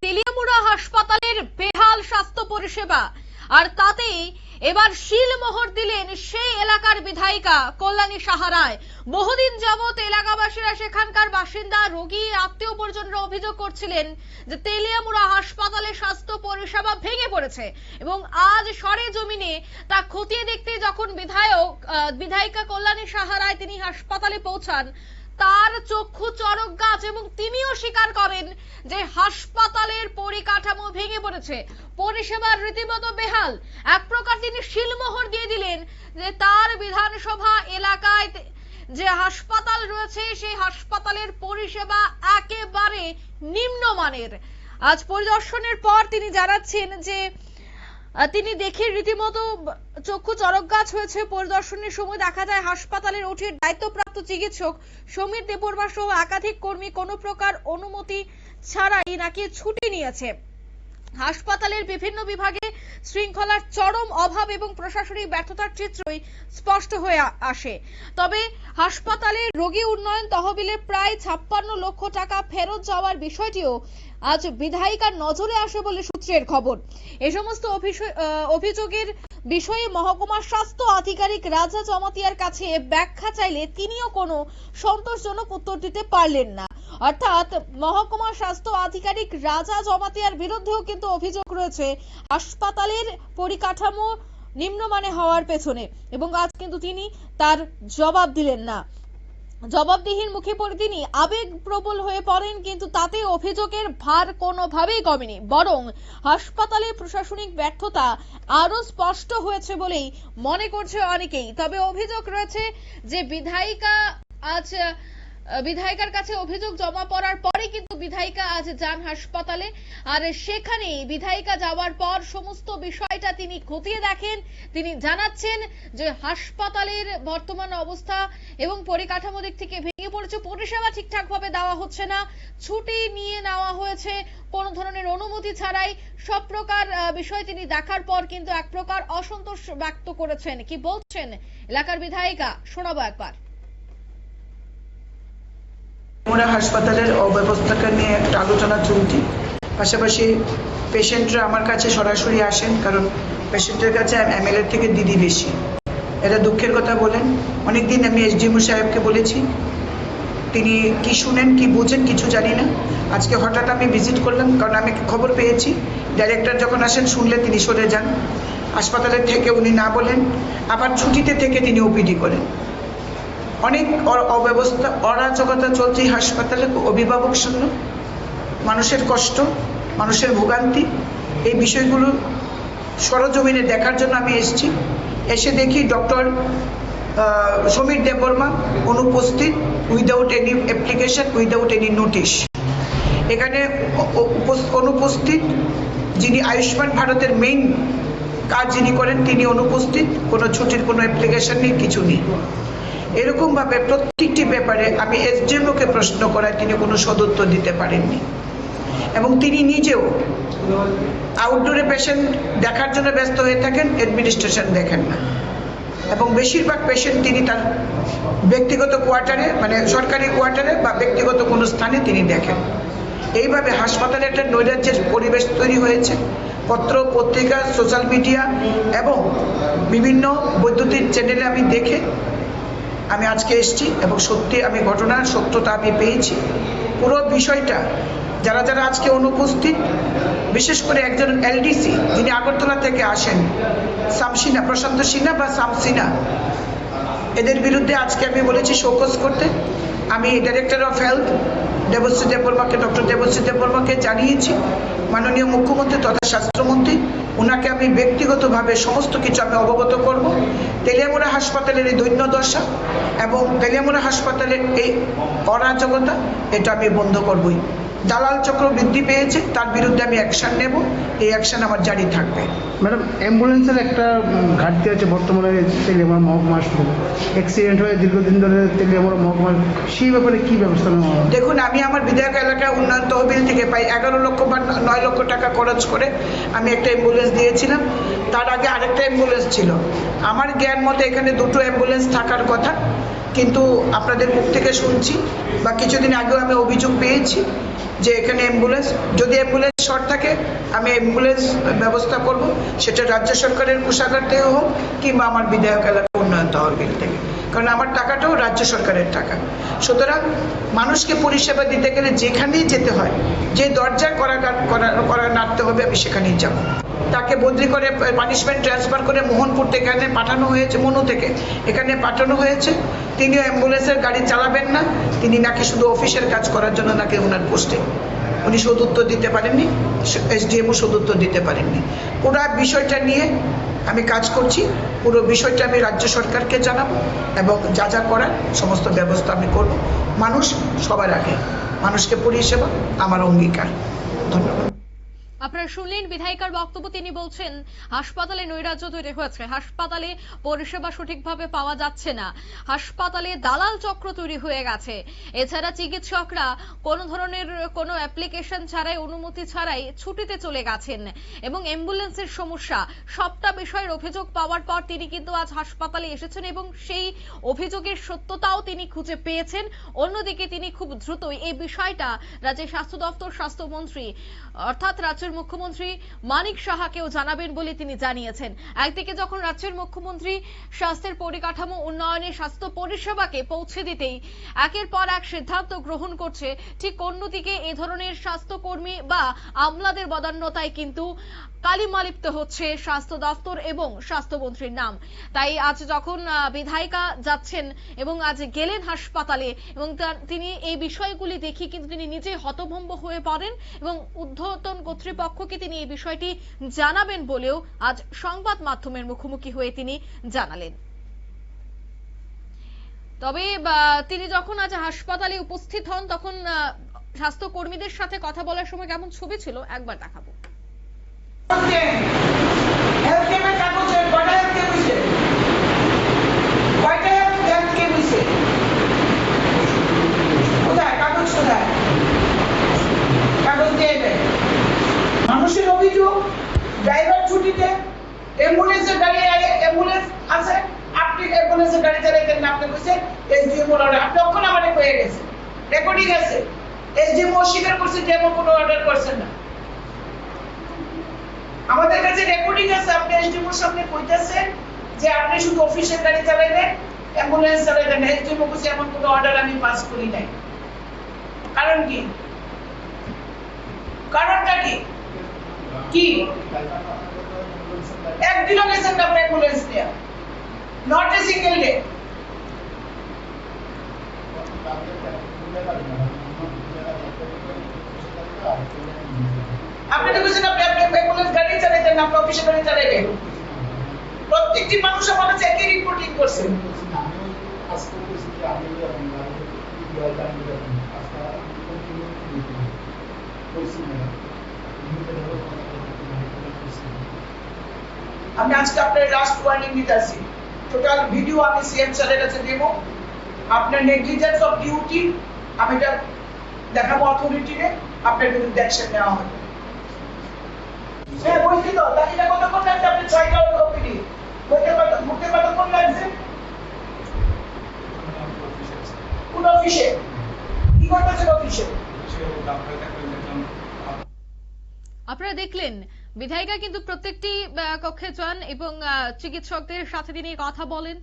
তেলিয়ামুড়া হাসপাতালের বেহাল স্বাস্থ্য পরিষেবা আর তাতেই এবার শিলমোহর দিলেন সেই এলাকার বিধায়িকা কল্যাণী সাহা রায়। বহুদিন যাবত এলাকাবাসীরা সেখানকার বাসিন্দা, রোগী, আত্মীয় পরিজনরা অভিযোগ করছিলেন যে তেলিয়ামুড়া হাসপাতালে স্বাস্থ্য পরিষেবা ভেঙে পড়েছে এবং আজ সরেজমিনে তা খতিয়ে দেখতে যখন বিধায়িকা কল্যাণী সাহা রায় তিনি হাসপাতালে পৌঁছান, তার চক্ষু চড়ক গাছ এবং তিনিও স্বীকার করেন যে হাসপাতালের পরিকাঠামো ভেঙে পড়েছে, পরিষেবার রীতিমতো বেহাল। এক প্রকার তিনি শিলমোহর দিয়ে দিলেন যে তার বিধানসভা এলাকায় যে হাসপাতাল রয়েছে সেই হাসপাতালের পরিষেবা একেবারে নিম্নমানের। আজ পরিদর্শনের পর তিনি জানাচ্ছেন যে তিনি দেখে রীতিমতো চক্ষু চড়ক গাছ হয়েছে। পরিদর্শনের সময় দেখা যায় হাসপাতালের ওটির দায়িত্বপ্রাপ্ত চিকিৎসক সমীর দেববর্মা সহ একাধিক কর্মী কোনো প্রকার অনুমতি ছাড়াই নাকি ছুটি নিয়েছে। হাসপাতালের বিভিন্ন বিভাগে শৃঙ্খলার চরম অভাব এবং প্রশাসনিক ব্যর্থতার চিত্রই স্পষ্ট হয়ে আসে। তবে হাসপাতালের রোগী উন্নয়ন তহবিলের প্রায় 56 লক্ষ টাকা ফেরত যাওয়ার বিষয়টিও আজ বিধায়িকার নজরে আসে বলে সূত্রের খবর। এই সমস্ত অভিযোগের বিষয়ে মহকুমা স্বাস্থ্য আধিকারিক রাজা জমাতিয়ার কাছে ব্যাখ্যা চাইলে তিনিও কোনো সন্তোষজনক উত্তর দিতে পারলেন না। অর্থাৎ মহকুমা স্বাস্থ্য আধিকারিক রাজা জমাতিয়ার বিরুদ্ধেও কিন্তু অভিযোগ রয়েছে হাসপাতালের পরিকাঠামো নিম্নমানের হওয়ার পেছনে, এবং আজ কিন্তু তিনি তার জবাব দিলেন না। জবাবদিহির মুখে পড়ে তিনি আবেগপ্রবল হয়ে পড়েন, কিন্তু তাতে অভিযোগের ভার কোনোভাবেই কমেনি, বরং হাসপাতালের প্রশাসনিক ব্যর্থতা আরো স্পষ্ট হয়েছে বলেই মনে করছে অনেকেই। তবে অভিযোগ রয়েছে যে বিধায়িকার কাছে অভিযোগ জমা পড়ার পরে কিন্তু বিধায়িকা আজ যান হাসপাতালে, আর সেখানেই বিধায়িকা যাওয়ার পর সমস্ত বিষয়টা তিনি খতিয়ে দেখেন। তিনি জানাচ্ছেন যে হাসপাতালের বর্তমান অবস্থা এবং পরিকাঠামো দিক থেকে ভেঙে পড়েছে, পরিষেবা ঠিকঠাক ভাবে দেওয়া হচ্ছে না, ছুটি নিয়ে নেওয়া হয়েছে কোন ধরনের অনুমতি ছাড়াই। সব প্রকার বিষয় তিনি দেখার পর কিন্তু এক প্রকার অসন্তোষ ব্যক্ত করেছেন। কি বলছেন এলাকার বিধায়িকা শোনাবো একবার। হাসপাতালের অব্যবস্থাকে নিয়ে একটা আলোচনা চলছে, পাশাপাশি পেশেন্টরা আমার কাছে সরাসরি আসেন, কারণ পেশেন্টের কাছে এমএলএর থেকে দিদি বেশি। এটা দুঃখের কথা বলেন। অনেকদিন আমি এসডিএমও সাহেবকে বলেছি, তিনি কি শুনেন কি বুঝেন কিছু জানি না। আজকে হঠাৎ আমি ভিজিট করলাম, কারণ আমি খবর পেয়েছি ডাইরেক্টর যখন আসেন শুনলে তিনি সরে যান, হাসপাতালের থেকে উনি না বলেন, আবার ছুটিতে থেকে তিনি ওপিডি করেন। অনেক অব্যবস্থা, অরাজকতা চলছে হাসপাতালে, অভিভাবক শূন্য, মানুষের কষ্ট, মানুষের ভোগান্তি, এই বিষয়গুলো সরজমিনে দেখার জন্য আমি এসেছি। এসে দেখি ডক্টর সমীর দেববর্মা অনুপস্থিত, without any application, without any notice. এখানে অনুপস্থিত যিনি আয়ুষ্মান ভারতের মেইন কাজ যিনি করেন তিনি অনুপস্থিত, কোনো ছুটির কোনো অ্যাপ্লিকেশন নেই, কিছু নেই। এরকমভাবে প্রত্যেকটি ব্যাপারে আমি এসডিএমওকে প্রশ্ন করায় তিনি কোনো সদুত্তর দিতে পারেননি, এবং তিনি নিজেও আউটডোরে পেশেন্ট দেখার জন্য ব্যস্ত হয়ে থাকেন, অ্যাডমিনিস্ট্রেশন দেখেন না, এবং বেশিরভাগ পেশেন্ট তিনি তার ব্যক্তিগত কোয়ার্টারে, মানে সরকারি কোয়ার্টারে বা ব্যক্তিগত কোনো স্থানে তিনি দেখেন। এইভাবে হাসপাতালে একটা নৈরাজ্যের পরিবেশ তৈরি হয়েছে। পত্র পত্রিকা, সোশ্যাল মিডিয়া এবং বিভিন্ন বৈদ্যুতিক চ্যানেলে আমি দেখে আমি আজকে এসেছি, এবং সত্যি আমি ঘটনার সত্যতা আমি পেয়েছি। পুরো বিষয়টা যারা যারা আজকে অনুপস্থিত, বিশেষ করে একজন এলডিসি যিনি আগরতলা থেকে আসেন, শামসিনা, প্রশান্ত সিনহা বা শামসিনা, এদের বিরুদ্ধে আজকে আমি বলেছি শোকজ করতে। আমি ডাইরেক্টর অফ হেলথ দেবশ্রী দেববর্মাকে, ডক্টর দেবশ্রী দেববর্মাকে জানিয়েছি, মাননীয় মুখ্যমন্ত্রী তথা স্বাস্থ্যমন্ত্রী, ওনাকে আমি ব্যক্তিগতভাবে সমস্ত কিছু আমি অবগত করব। তেলিয়ামুড়া হাসপাতালের এই দৈন্যদশা এবং তেলিয়ামুড়া হাসপাতালের এই অরাজকতা, এটা আমি বন্ধ করবই। দালাল চক্র বৃদ্ধি পেয়েছে, তার বিরুদ্ধে আমি অ্যাকশন নেব, এই অ্যাকশন আমার জারি থাকবে। ম্যাডাম, অ্যাম্বুলেন্সের একটা ঘাটতি আছে বর্তমানে তেলিয়ামুড়া মহকুমা হাসপাতালে, অ্যাক্সিডেন্ট হয়ে দীর্ঘদিন ধরে তেলিয়ামুড়া মহকুমা, সেই ব্যাপারে কী ব্যবস্থা নেওয়া? দেখুন, আমি আমার বিধায়ক এলাকায় উন্নয়ন তহবিল থেকে প্রায় 11 লক্ষ বা 9 লক্ষ টাকা খরচ করে আমি একটা অ্যাম্বুলেন্স দিয়েছিলাম। তার আগে আরেকটা অ্যাম্বুলেন্স ছিল। আমার জ্ঞান মতে এখানে দুটো অ্যাম্বুলেন্স থাকার কথা, কিন্তু আপনাদের মুখ থেকে শুনছি বা কিছুদিন আগেও আমি অভিযোগ পেয়েছি যে এখানে অ্যাম্বুলেন্স, যদি অ্যাম্বুলেন্স শর্ট থাকে আমি অ্যাম্বুলেন্স ব্যবস্থা করব, সেটা রাজ্য সরকারের কোষাগার থেকে হোক কিংবা আমার বিধায়ক এলাকা উন্নয়ন তহবিল থেকে, কারণ আমার টাকাটাও রাজ্য সরকারের টাকা। সুতরাং মানুষকে পরিষেবা দিতে গেলে যেখানেই যেতে হয়, যে দরজায় করা নাড়তে হবে আমি সেখানেই যাব। তাকে বদলি করে পানিশমেন্ট ট্রান্সফার করে মোহনপুর থেকে এখানে পাঠানো হয়েছে, মনু থেকে এখানে পাঠানো হয়েছে। তিনি অ্যাম্বুলেন্সের গাড়ি চালাবেন না, তিনি নাকি শুধু অফিসের কাজ করার জন্য নাকি ওনার পোস্টে, উনি সদুত্তর দিতে পারেননি, এসডিএমও সদুত্তর দিতে পারেননি। পুরো বিষয়টা নিয়ে আমি কাজ করছি, পুরো বিষয়টা আমি রাজ্য সরকারকে জানাবো এবং যা যা করার সমস্ত ব্যবস্থা আমি করব। মানুষ সবার আগে, মানুষকে পরিষেবা আমার অঙ্গীকার। ধন্যবাদ। আপনারা শুনলেন বিধায়িকার বক্তব্য। তিনি বলছেন হাসপাতালে নৈরাজ্য তৈরি হয়েছে, হাসপাতালে পরিষেবা সঠিকভাবে পাওয়া যাচ্ছে না, হাসপাতালে দালাল চক্র তৈরি হয়ে গেছে। এছাড়া চিকিৎসকরা কোনো ধরনের কোনো অ্যাপ্লিকেশন ছাড়াই, অনুমতি ছাড়াই ছুটিতে চলে গেছেন এবং অ্যাম্বুলেন্সের সমস্যা, সবটা বিষয়ের অভিযোগ পাওয়ার পর তিনি কিন্তু আজ হাসপাতালে এসেছেন এবং সেই অভিযোগের সত্যতাও তিনি খুঁজে পেয়েছেন। অন্যদিকে তিনি খুব দ্রুতই এই বিষয়টা রাজ্যের স্বাস্থ্য দপ্তর, স্বাস্থ্যমন্ত্রী অর্থাৎ রাজ্যের মুখ্যমন্ত্রী মানিক সাহাকেও জানাবেন বলে তিনি জানিয়েছেন। একদিকে যখন রাজ্যের মুখ্যমন্ত্রী স্বাস্থ্যের পরিকাঠামো উন্নয়নে স্বাস্থ্য পরিষেবাকে পৌঁছে দিতেই একের পর এক সিদ্ধান্ত গ্রহণ করছে, ঠিক অন্যদিকে এ ধরনের স্বাস্থ্যকর্মী বা আমলাদের বদান্যতায় কিন্তু কালিমালিপ্ত হচ্ছে স্বাস্থ্য দপ্তর এবং স্বাস্থ্যমন্ত্রীর নাম। তাই আজ যখন বিধায়িকা যাচ্ছেন এবং আজ গেলেন হাসপাতালে এবং তিনি এই বিষয়গুলি দেখে কিন্তু তিনি নিজে হতভম্ব হয়ে পড়েন এবং ঊর্ধ্বতন কর্তৃপক্ষকে তিনি এই বিষয়টি জানাবেন বলেও আজ সংবাদ মাধ্যমের মুখোমুখি হয়ে তিনি জানালেন। তবে তিনি যখন আজ হাসপাতালে উপস্থিত হন তখন স্বাস্থ্যকর্মীদের সাথে কথা বলার সময় কেমন ছবি ছিল একবার দেখাবো। মানুষের অভিযোগ ড্রাইভার ছুটিতে, অ্যাম্বুলেন্সের গাড়ি অ্যাম্বুলেন্স আছে, আপনি অ্যাম্বুলেন্সের গাড়ি চালাইতেন না, আপনি কইছেন এসডিএম অর্ডার, আপনি তখন আমাদের হয়ে গেছে, রেকর্ডিং আছে, এসডিএম অস্বীকার করছে যে এমন কোনো অর্ডার করছেন না। আমাদের কাছে রেকর্ডিং আছে, আপনি এসডিএম এর সামনে কইতেছেন যে আপনি শুধু অফিসের গাড়ি চালাইলেন, অ্যাম্বুলেন্স চালাইলেন, এসডিএম কইছে এমন কোনো অর্ডার আমি পাস করি নাই। কারণ কি? কারণটা কি? কি একদিনও গেছেন না আপনি অ্যাম্বুলেন্স নিয়ে? Not a single day. আপনি তো বলছেন আপনি অ্যাম্বুলেন্স গাড়ি চালাইতেন না, আপনি অফিসে গাড়ি চালাইলেন। প্রত্যেকটি মানুষ আমার কাছে একই রিপোর্টিং করছে। আমি আজকে আপনার লাস্ট ওয়ার্নিং দিতেছি, টোটাল ভিডিও আমি সিএম স্যারের কাছে দেব। আপনার নেগলিজেন্স অফ ডিউটি আমি এটা দেখাবো অথরিটিকে, আপনার বিরুদ্ধে অ্যাকশন নেওয়া হবে। হ্যাঁ বলছি তো, তাহলে কতক্ষণ লাগছে? আপনি 6টা ওপিডি ঘুরতে কতক্ষণ লাগছে? কোন অফিসে কি করতেছেন? অফিসে আপনারা দেখলেন বিধায়িকা কিন্তু প্রত্যেকটি কক্ষে যান এবং চিকিৎসকদের সাথে তিনি কথা বলেন,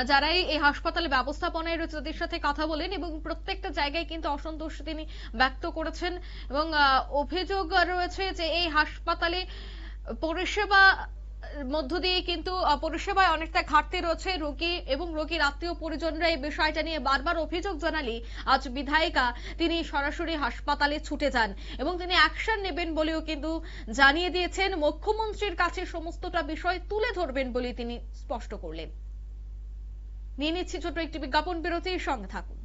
যারাই এই হাসপাতালে ব্যবস্থাপনায় রয়েছে তাদের সাথে কথা বলেন এবং প্রত্যেকটা জায়গায় কিন্তু অসন্তোষ তিনি ব্যক্ত করেছেন এবং অভিযোগ রয়েছে যে এই হাসপাতালে পরিষেবা মধ্য দিয়ে কিন্তু পরিষেবায় অনেকটা ঘাটতি রয়েছে। রোগী এবং রোগীর আত্মীয় পরিজনরা এই বিষয়টা নিয়ে বারবার অভিযোগ জানালে আজ বিধায়িকা তিনি সরাসরি হাসপাতালে ছুটে যান এবং তিনি অ্যাকশন নেবেন বলেও কিন্তু জানিয়ে দিয়েছেন। মুখ্যমন্ত্রীর কাছে সমস্তটা বিষয় তুলে ধরবেন বলে তিনি স্পষ্ট করলেন। নিয়ে নিচ্ছি ছোট একটি বিজ্ঞাপন বিরতির সঙ্গে থাকুন।